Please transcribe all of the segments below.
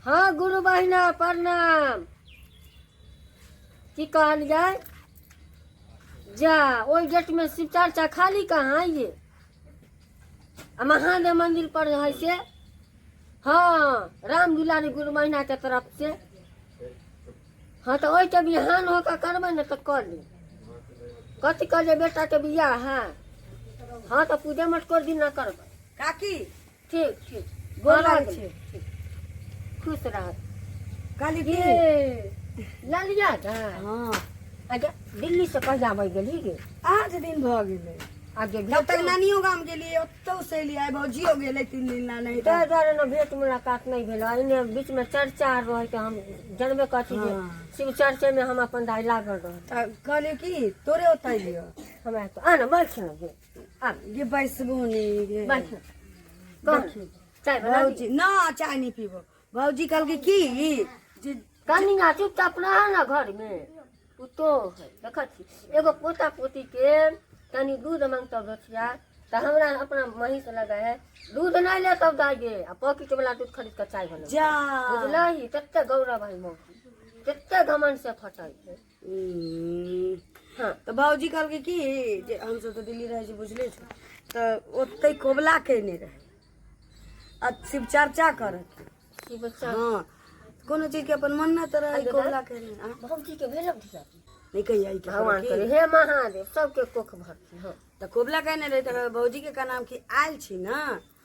हाँ गुरु बहिना प्रणाम। की कहल जाए जा ओई गेट में शिव चर्चा खाली कहाँ है ये महादेव मंदिर पर है से। हाँ राम दुलारी गुरु बहिना के तरफ से। हाँ तो वही के बिहान होकर करबे न तो कर ली कथी कर जे बेटा के बियाह है। हाँ तो पूजा मत कर दिन न करबे काकी। ठीक ठीक गोला खुश रह काली की लालिया था। हाँ आगे दिल्ली से कहिया आबे गेली गे आज दिन भ गेले। आगे जब तक नानियो गाम गेलिए ओतौ से लिया भौजियो गेले 3 दिन ना नहीं ताहि दुआरे न भेंट मुलाकात नहीं भेल। एने बीच में चर्चा रहे के हम जनबे कथी जे शिव चर्चे में हम अपन दाई लागल रह। त कहले की तोरे ओतै लियो हमरा तो आना बैठ न गे आ ये बैसबोनी गे बैठ कौन चाय बना भौजी ना चाय नहीं पीबो। भौजी कहल की जे कनिया चुपचाप रह न घर में पुतो है देखी एगो पोता पोती के तनी दूध मांगता बचिया तो हमरा अपना महिष लगा है दूध नहीं ले तब दागे आ पॉकेट वाला दूध खरीद कर चाय बना जा बुझलही तत्ते गौरव भाई मौकी तत्ते घमंड से फटाई है। हाँ तो भौजी कहल की जे हम सब तो दिल्ली रहे छी बुझले छ तो ओतै कोबला केने रहे आ शिव चर्चा करत। शिव चर्चा हाँ कोनो चीज के अपन मन्नत रहे कोबला केने। हाँ भौजी के भेलम दिया नहीं कही आई भगवान करे हे महादेव सबके कोख भरती। हाँ तो कोबला कहने रहे तो भौजी के का नाम की आयल छी ना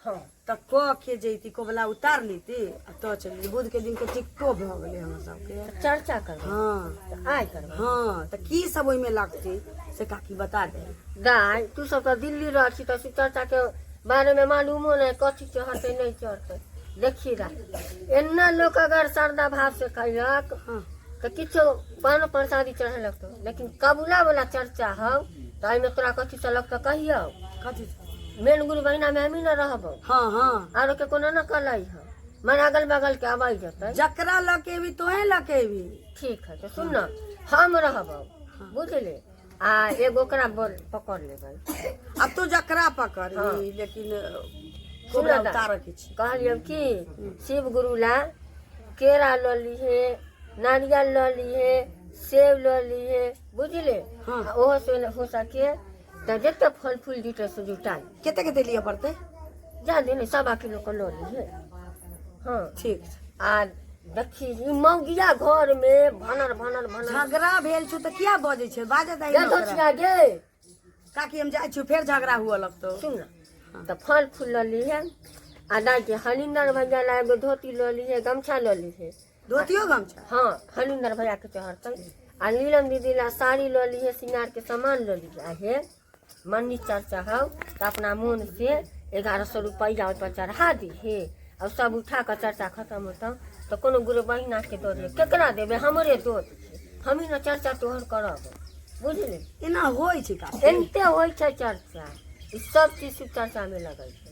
हाँ तो क के जैती कोबला उतार लेती तो चली बुध के दिन के टिकटो भ गेले हमर सबके चर्चा कर। हाँ आय कर हाँ तो की सब ओइमे लागते से काकी बता दे। दाई तू सब तो दिल्ली रह छी तो शिव चर्चा के बारे में मालूमो नहीं कथी चढ़ते नहीं चढ़ते देखी रहा एना लोग अगर श्रद्धा भाव से कहिलक हाँ तो किछो पान प्रसादी चढ़ेलक तो लेकिन कबूला वाला चर्चा हो तो एहिमे तोरा कथी से लगता कहियो कथी मेन गुरु बहिना में हमी न रहबो हाँ हाँ आरो के कोनो न कलाई हो मन अगल बगल के आवाई जतै जकरा लके भी तोहे लके भी ठीक है तो सुन न हम रहबो बुझले आ एगो ओकरा बोल पकड़ लेबै अब तो जकरा पकड़ हाँ। लेकिन कोबला उतार के छी कहलियो कि शिव गुरु ला केरा ल लीहे नारियल ल लीहे सेब ल लीहे बुझले। हाँ। आ ओहो से हो सके तो जते फल फूल जुटे से जुटाई केते केते लिया पड़ते जा दिन 1.25 किलो के ल लीहे। हाँ ठीक आ देखी ई मौगिया घर में भनर भनर भनर झगड़ा भेल छु तो किया बजे छे बाजे दाई गे धोछिया गे काकी हम जाय छु फिर झगड़ा हुआ लगतो सुन न तो फल फूल ल लीहे आ दाई के हलिंदर भैया ला एगो धोती ल लीहे गमछा ल लीहे। धोतियो गमछा हाँ हलिंदर भैया के चढ़ते आ नीलम दीदी ला साड़ी ल लीहे श्रृंगार के सामान ल लीहे। आ हे मन्नी चर्चा हो तो अपना मन से 1100 रुपया पर चढ़ा दी हे और सब उठा कर चर्चा खत्म होता तो कोनो गुरु बहिना के दो दे केकरा देबे हमरे दो हम ही न चर्चा तोहर करब बुझले। एना होय छै काकी एनते होय छै चर्चा ई सब चीज शिव चर्चा में लगै छै।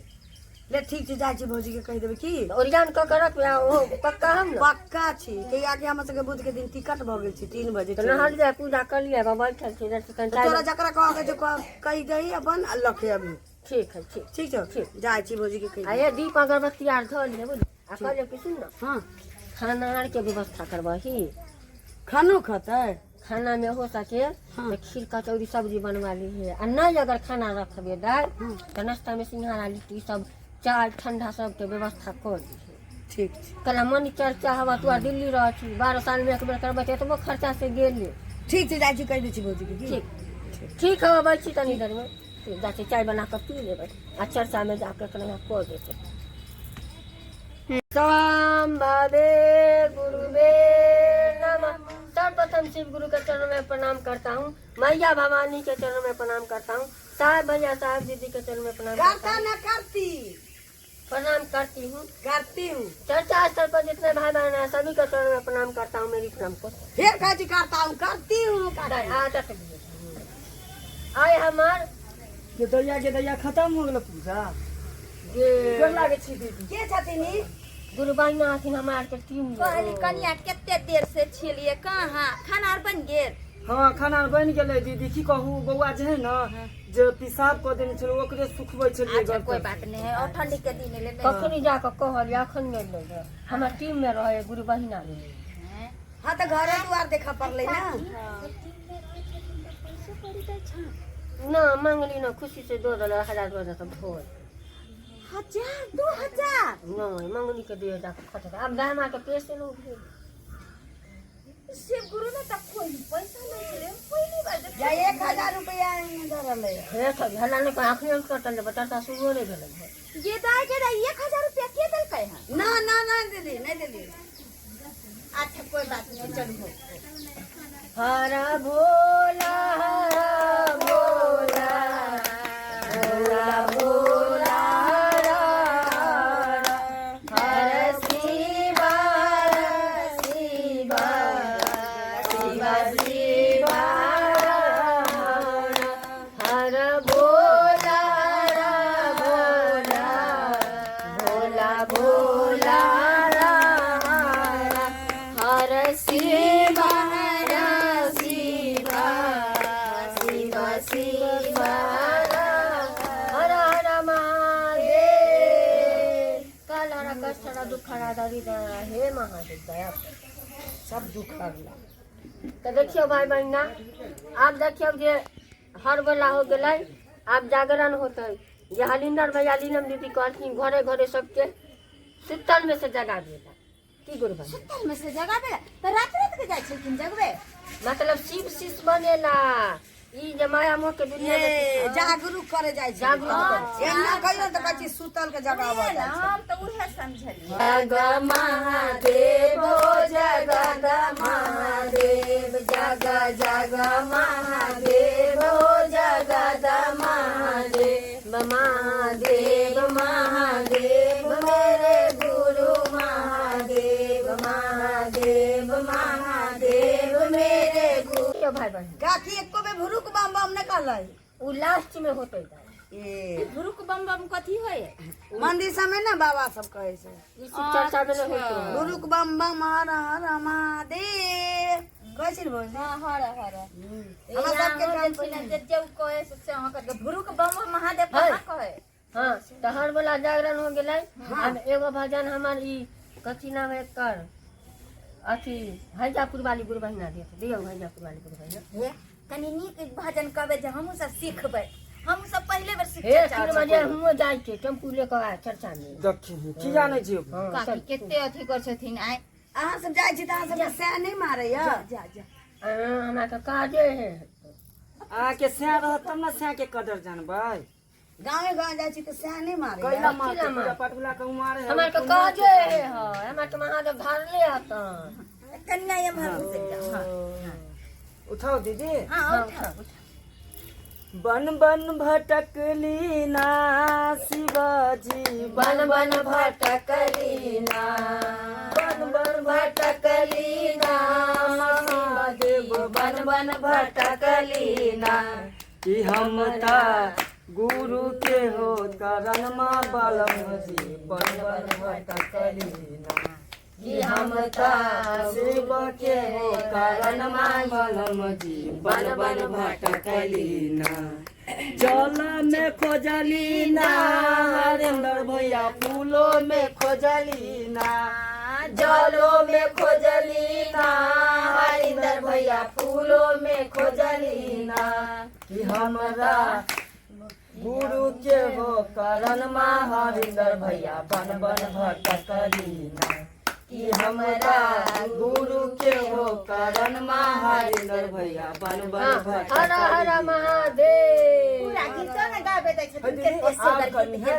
ले ठीक छै जाय छी भौजी के कह देबे की ओरियान क के रख ओ पक्का हम न पक्का छी के आगे हमर सबके बुध के दिन टिकट भ गेल छी 3 बजे तो नहर जाए पूजा कर लिया बैठल छी दर्शन तोरा जकरा कह के जो कह दही अपन लखे अभी ठीक है ठीक ठीक छौ ठीक। जाय छी भौजी के कह आ ये दीप अगरबत्ती आर धो लिए बुझ आ कहले कि सुन न हां खाना आर के व्यवस्था करबही खानो खतै खाना में हो सके तो खीर कचौड़ी सब्जी बनवा ली है आ नहीं अगर खाना रखबे दाल तो नाश्ता में सिंघाड़ा लिट्टी सब चाय ठंडा सब के व्यवस्था कर दी ठीक कला मनी चर्चा हवा तू दिल्ली रह छी 12 साल में एक बेर करबे तो एतबो खर्चा से गेले ठीक छै जाय छी कह दै छी भौजी के ठीक ठीक हवा बैठी तनी देर में जाके चाय बना कर पी लेबै आ चर्चा में जाके कना कर देते। संभावे गुरुवे नमः। सर्वप्रथम शिव गुरु के चरणों में प्रणाम करता हूँ मैया भवानी के चरणों में प्रणाम करता हूँ साहब भैया साहब दीदी के चरणों में प्रणाम करता हूँ ना करती प्रणाम करती हूँ चर्चा स्थल पर जितने भाई बहन हैं सभी के चरणों में प्रणाम करता हूँ मेरी प्रणाम को फिर काजी करता हूँ करती हूँ आदत आए हमार के दैया खत्म हो गेल पूजा ये लागे छी दीदी के छथिन गुरु बहिना हथिन हमार के टीम कहली कनिया केते देर से छिलिए कहाँ खाना आर बन गेल हाँ खाना बन गेलै दीदी की कहू बौआ जे है ना जे पेशाब कऽ देने छलै ओकरे सुखबै छलियै अच्छा घर कोई पर। बात नहीं है और ठंडी के दिन ले कखनी जाके कहलिए अखन नहीं ले हमार टीम में रहे गुरु बहिना में। हाँ तो घरे दुआर देखा पड़ले ना। ना मांगली ना खुशी से दो $1000 सब भोर 1000 नहीं मंगनी के दिए जाके खटे अब दामा के पैसे लो शिव गुरु ने तक कोई पैसा नहीं ले पहली बार देख या 1000 रुपया धरले हे सब हला ने आखिर कटल बताता सुनो नहीं भेल ये दाई के 1000 रुपया के दल है ना ना ना दीदी नहीं दीदी। अच्छा कोई बात नहीं चलो हरा भोला हरा भोला भोला भोला हर शिवा शिवा शिवा शिवा हर भोला भोला भोला भोला हर शिवा शिवा शिवा शिवा हर हर महादेव काला कष्ट दुख दरिद्र हे महादेव दया सब दुख हरला। तो देखियो भाई बहना आप देखियो जे हर बेला हो गए आप जागरण होते ये हलिंदर भैया लीलम दीदी कहथिन घरे घरे सबके सुतल में से जगा देला की गुरु भाई सुतल में से जगह पे तो रात रात के जाय छथिन जगबे मतलब शिव शिष्य बनेला ई जे माया मोह के दुनिया ये में जागरूक करे जाय छै। जागरूक करे। एना कहियो त कहै छी सुतल के जगह आवा जाय छै। हम तो उहे समझली जग महादेव जग महादेव जग जग महादेव जगद महादेव महादेव महादेव मेरे गुरु महादेव महादेव महादेव मेरे गुरु भाई बहन काकी एको बे भुरुक बम बम न कहलै। उ लास्ट में होते ए गुरुक बम बम कथी होय मंदिर सब में ना बाबा सब कहै छै इस चर्चा में नहीं होते भुरुक बम बम हर हर महादेव कहै छै बोल। हां हर हर हमरा सबके काम जे जे कहे से अहाँ के गुरुक बम बम महादेव है। कहाँ कहे हाँ तो हर वाला जागरण हो गए अब एगो भजन हमार ई कथी नाम है कर अथी हैजापुर वाली गुरु बहिना दियो हैजापुर वाली गुरु बहिना हे कनी नीक भजन कहबे जे हमहू सब सीखबै हम सब पहले बार हे शिक्षा 3 बजे हुओ जाय के टेम्पू लेकर आए चर्चा में देखिन की जानै छी हाँ, काकी सब। केते अथी कर छथिन आइ अहाँ सब जाय छी त अहाँ सब सै नहीं मारै या जा जा हमरा के काजे है आ के सै रहत तब ना सै के कदर जानबै। गाँव गाँव जाय छी त सै नहीं मारै कैला या। मार पूरा पटुला के उमारे है हमरा के काजे है हमरा के महादेव धरले हतन कन्या ये भर से जा उठाओ दीदी। हां हाँ, उठा बन बन भटकली ना शिवाजी बन बन भटकली ना बन बन भटकली ना महादेव बन बन भटकली ना कि हम ता गुरु के हो करण मा बलम जी बन बन भटकली ना कि हम ता शिव के हो करण मा बलम जी बन बन भटकली ना जल में खोजली ना हरेंद्र भैया फूलों में खोजली ना जलो में खोजली ना हरिंदर भैया फूलों में खोजली ना कि हमरा गुरु के हो करण मा हरिंदर भैया बन बन भटकली ना कि हमरा गुरु के हो करण मा हरिंदर भैया बन बन हर भटकली हर महादेव पूरा गीत ना गाबे दै छथिन दीदी, केते आब करनी है।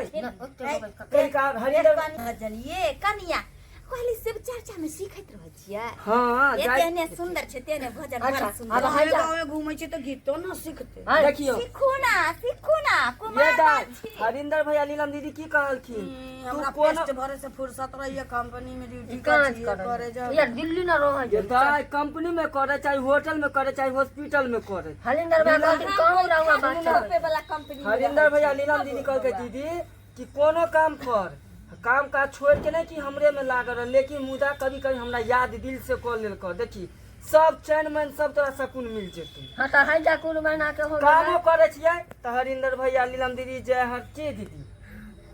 कनिका हरिंदर भजन ये कन्या कहली शिव चर्चा में सीखैत रहै छियै हाँ जाय एते सुंदर छै तेने भजन अच्छा, बड़ अब सुंदर गाँव गाँव घूमै छी त गीतो न सीखते। देखियो सीखू ना ये कुमार दाई छी। हरिंदर भैया नीलम दीदी की कहलखिन हमरा तू कोनो पेस्ट भरे से फुर्सत रहिए कंपनी में ड्यूटी काज करे जा। यार दिल्ली ना रह ये दाई कंपनी में करे चाहे होटल में करे चाहे हॉस्पिटल में करे हरिंदर भैया कहथिन कहूँ रहूँगा बात पे वाला कंपनी हरिंदर भैया नीलम दीदी कहलके दीदी कि कोनो काम कर काम काज छोड़ के नहीं कि हमरे में लागल रह, लेकिन मुदा कभी कभी हमरा याद दिल से कर लेल कर। देखी सब चैन मैन सब तोरा सकून मिल जेतै। हाँ तो है जा कुर्बाना के हो कामो करे छियै त हरिंदर भैया नीलम दीदी जय हर के दीदी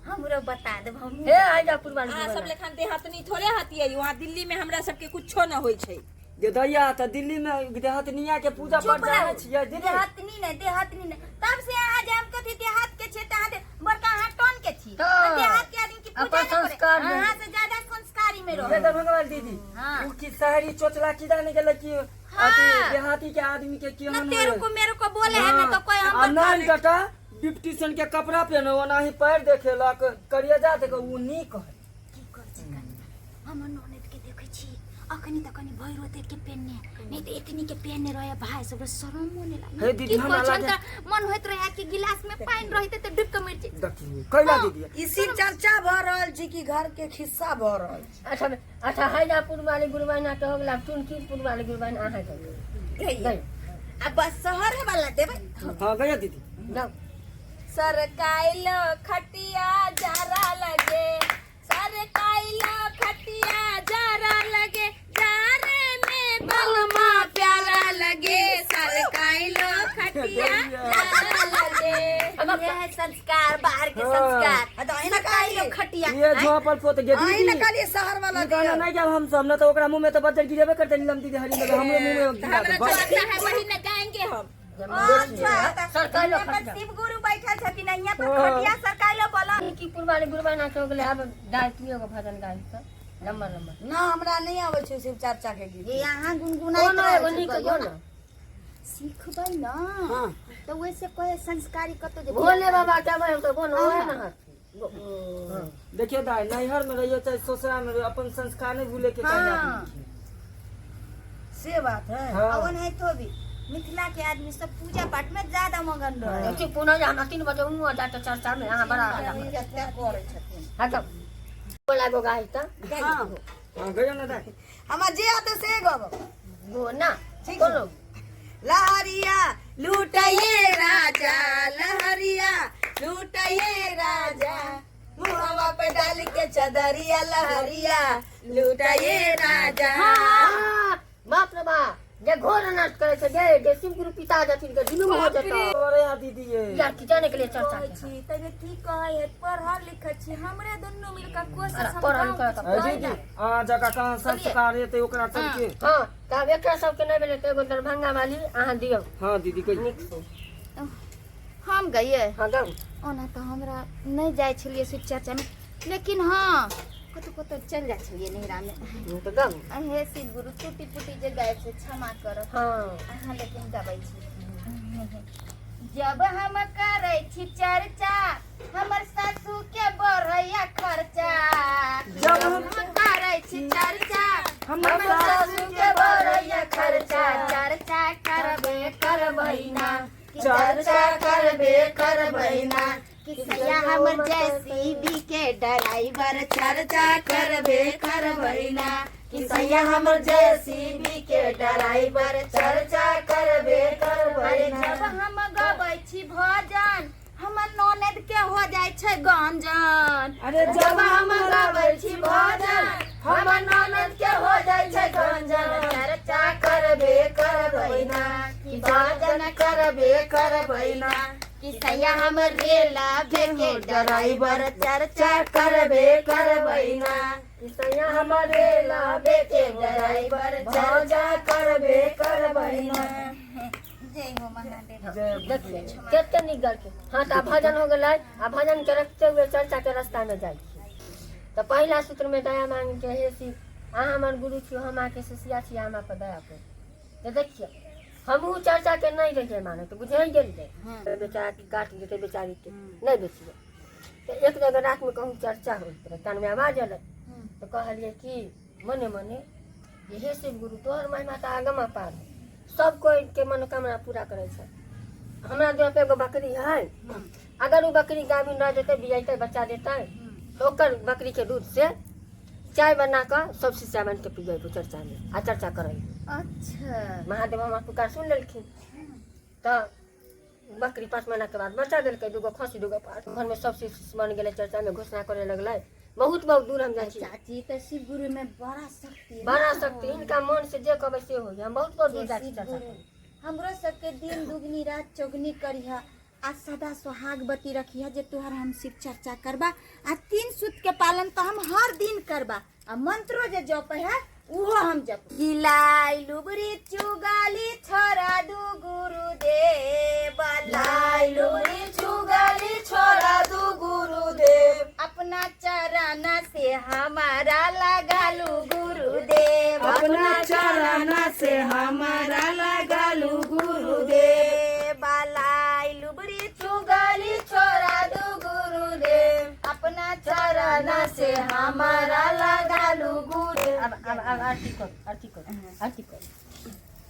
हमरो बता देब हम हे है जा कुर्बाना अहाँ सब लेखन देहातनी थोड़े हतियै वहाँ दिल्ली में हमरा सबके कुछो न होइ छै। गे दैया त दिल्ली में देहतनिया के पूजा पाठ जाने छियै दीदी। देहातनी नहीं तब से यहाँ जाम कथी देहात के छे त अहाँ बड़का अहाँ टन के छी तो देहात के आदमी की पूजा अपन न संस्कार करे में। अहाँ से ज्यादा संस्कारी में हे रहो। भगवान दीदी हाँ। उ की शहरी चोचला की जाने गेले कि अति देहाती के आदमी के की ना हम तेरे को मेरे को बोले है ना तो कोई हम नान कटा ब्यूटिशियन के कपड़ा पहनो ओनाही पैर देखेलक करिया देख उ नीक है। की कर छी हमर ननद के देखे छी अखनी त कनी भैरो देख के पेनने नहीं तो एकनी के पेनने रहे भाई सब शरम होने लागे। हे दीदी, की हमरा कोई लागे- जनता मन होइत रहे कि गिलास में पानी रहते तो डूब के मर जाए। देखिए कैला दीदी इसी चर्चा भ रहल छी कि घर के खिस्सा भ रहल छी। अच्छा अच्छा है जा कुर्बानी गुरबाना के हो गेला टुनकी कुर्बानी गुरबाना अहाँ के गई अब बस शहर वाला देबे हां गया दीदी जाओ सरकाइलो खटिया जरा लगे सरकाइलो खटिया जरा लगे जारे में बलमा प्यारा लगे सरकाइलो खटिया जरा लगे। ये है संस्कार बाहर के हाँ। संस्कार तो अहिना सरकारी काहे लोग खटिया ये झोपल पोत गे अहिना दीदी कहलिए शहर वाला गाना दिया। नहीं जब हम सब न तो ओकरा मुंह में तो बदल गिरेबे करते नीलम दीदी हरी में हमरे मुंह में गिरा हमरा दे जो लगता है वही न गाएंगे हम। अच्छा सरकारी लोग यहाँ पर खटिया। शिव गुरु बैठल छथिन यहाँ पर खटिया सरकारी लोग बोला टुनकी कुर्बानी गुरबाना के हो गेला अब गायत्रियों के भजन गाइ त नंबर नंबर ना हमरा नहीं आवे छै शिव चर्चा के गीत। ये यहाँ कोनो गुनगुनाई एगो नीक गाना सीखबै न हां तो वैसे कोई संस्कारी कतो जे भोले बाबा के भाई तो बोलो है ना देखिए दाई नैहर में रहियो चाहे ससुरा में रहियो अपन संस्कार नहीं भूले के चाहिए हाँ। आदमी से बात है। के। हाँ अवन है तो भी मिथिला के आदमी सब पूजा पाठ में ज्यादा मगन रहे देखिए पुनः जे हमरा 3 बजे उनु जाता चर्चा में यहाँ बड़ा जते करे छथिन। हाँ तो बोला गो गाइ त हां हां गयो ना दाई हम जे आते से गब गो ना बोलो लहरिया लूटाइए राजा लहरिया लूटाइए राजा मुहवा पे डाल के चदरिया लहरिया लूटाइए राजा। हाँ, बाप रे बाप जे घोर नष्ट करे छै जे शिव गुरु पिता जथिन के जुलुम हो जतो अरे यार दीदी ये यार की जाने के लिए चर्चा कहै के छी तने की कहै है पढ़ल लिखल छी हमरे दुनू मिलकर कोशिश अरे हम पढ़ल गाँव लिखल के ए दीदी आ जगह कहां संस्कार है तो ओकरा सबके हाँ तब एकरा सबके नहीं भेले तो एगो दरभंगा वाली अहाँ दियो हां दीदी कोई नीक से हम गइए हाँ गाँव ओना तो हमरा नहीं जाय छलिए शिव चर्चा में लेकिन हाँ कतो कतो चल जाय छलिए नहिरा में तो गाँव अहे शिव गुरु टूटी फूटी जे गाय से क्षमा करब हाँ अहाँ लेकिन गबै छी जब हम करै छी चर्चा हमर सासू के बढ़ैया खर्चा जब हम करै छी चर्चा हमर सासू के बढ़ैया खर्चा चर्चा करबे करबै ना चर्चा करबे करबै ना किसैया हमर जेसीबी के ड्राइवर चर्चा करबे करबै ना किसैया हमर जेसीबी के ड्राइवर चर्चा करबे करबै ना जब हम गबै छी भजन हमर ननद के हो जाय छै गंजन अरे जब हम गबै छी भजन हमर ननद के हो जाय छै गंजन चर्चा करबे करबै ना कि भजन करबे करबै ना किसैया हमर रेला के ड्राइवर चर्चा करबे करबै ना किसैया हमर रेला के ड्राइवर चर्चा करबे करबै ना। जय हो महादेव। देखिए कितने नीक गल के हाँ तो भजन हो गए आ भजन के रखते हुए चर्चा के रास्ता में जाए तो पहला सूत्र में दया मांगे के हे शिव अहाँ हमार गुरु छियो हम आके शिष्या छी हम पर दया कर तो देखिए हमहू चर्चा के नहीं रहिए माने तो बुझे गेल जाए बेचारा के काट देते बेचारी के नहीं बेचिए तो एक जगह रात में कहूँ चर्चा हो कान में आवाज अल तो कहलिए कि मने मने जे हे शिव गुरु तोहर महिमा तो आगमा पार है सब कोई के मनोकामना पूरा करे छै हमरा देह पे एगो बकरी है अगर वो बकरी गाभिन रह जेते बियाते बच्चा देते तो ओकर बकरी के दूध से चाय बना कर सब शिष्या बन के पिए चर्चा में आ चर्चा करे अच्छा महादेव हमार पुकार सुन लेलखिन तो बकरी 5 महीना के बाद बच्चा दिल दूगो खसी दूगो पास घर में सब शिष्य बन गए चर्चा में घोषणा करे लगल बहुत बहुत दूर हम जाइ छी चाची तो शिव गुरु में बड़ा शक्ति है। बड़ा शक्ति इनका मन से जे कहबै से हो हम बहुत बहुत दूर जाइ छी शिव चाचा गुरु हमरो सबके दिन दुगनी रात चौगनी करिहा आ सदा सुहागवती रखिहा जे तुहर हम शिव चर्चा करबा आ 3 सूत के पालन तो हम हर दिन करबा आ मंत्रो जे जपे है उहो हम जप गिलाई लुबरी चुगाली छोरा दू गुरुदेव लाई लुबरी चुगाली छोरा दू गुरुदेव अपना चरण से हमारा लगालू गुरुदेव अपना चरण से हमारा लगालू गुरुदेव लाई लुबरी चुगाली छोरा दू गुरुदेव अपना चरण से हमारा लगालू गुरुदेव अब आरती कर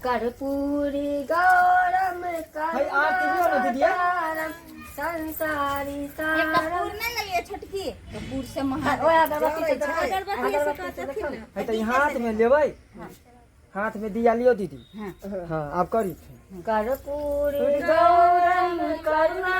कर्पूरी गौरम भाई आरती भी होना दीदी संसारी एक सारम कपूर नहीं लगे छोटकी कपूर से महा ओए अगरबत्ती से है तो हाथ में लेबै हाथ में दिया लियो दीदी हाँ आप करी कर्पूरी गौरम करुणा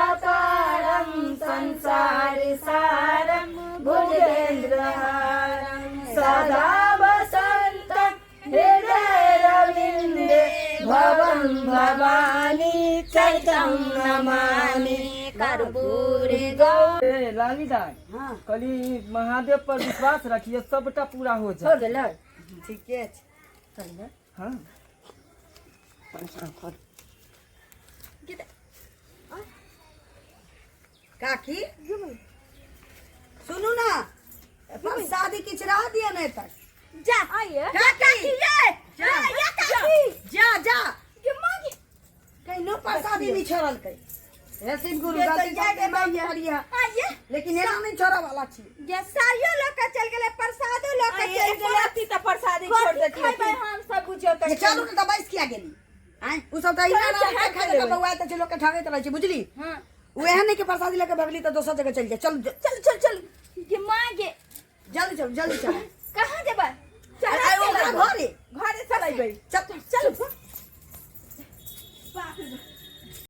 अपारम संसारी सारम भुजगेन्द्रहारम सदा वसन्तं हृदय रविन्दे भवं भवानी चैतं नमामि कर्पूरी गौरम लाली दाई हाँ कली महादेव पर विश्वास रखिए सबटा पूरा हो जाए हो गेलै ठीके छै चल हाँ काकी सुनू ना अपन शादी किछ रह दिया नहीं तक जा आइए काकी जा या काकी जा जा ये मांगी कहीं नो प्रसादी नहीं छोड़ल कहीं हे शिव गुरु ये तो गलती जाके करके माफ भैया। करिया आइए लेकिन एना नहीं छोड़ा वाला छी ये सारियो लोग का चल गेले प्रसादो लोग का चल गेले गलती तो प्रसादी छोड़ देती है। खाइबे हम सब बुझियो ये त चालू के दबाइस किया गेली हैं उ सब त इना ना खाए खाए के बउआ त लोग के ठगे त रह छी बुझली हां उ एहन नहीं के प्रसादी लेके भगली त दोसर जगह चल जा चल चल चल चल ये मांगे जल्दी चल कहां जेबा चल अरे ओकरा घरे घरे चल अइबै चल चल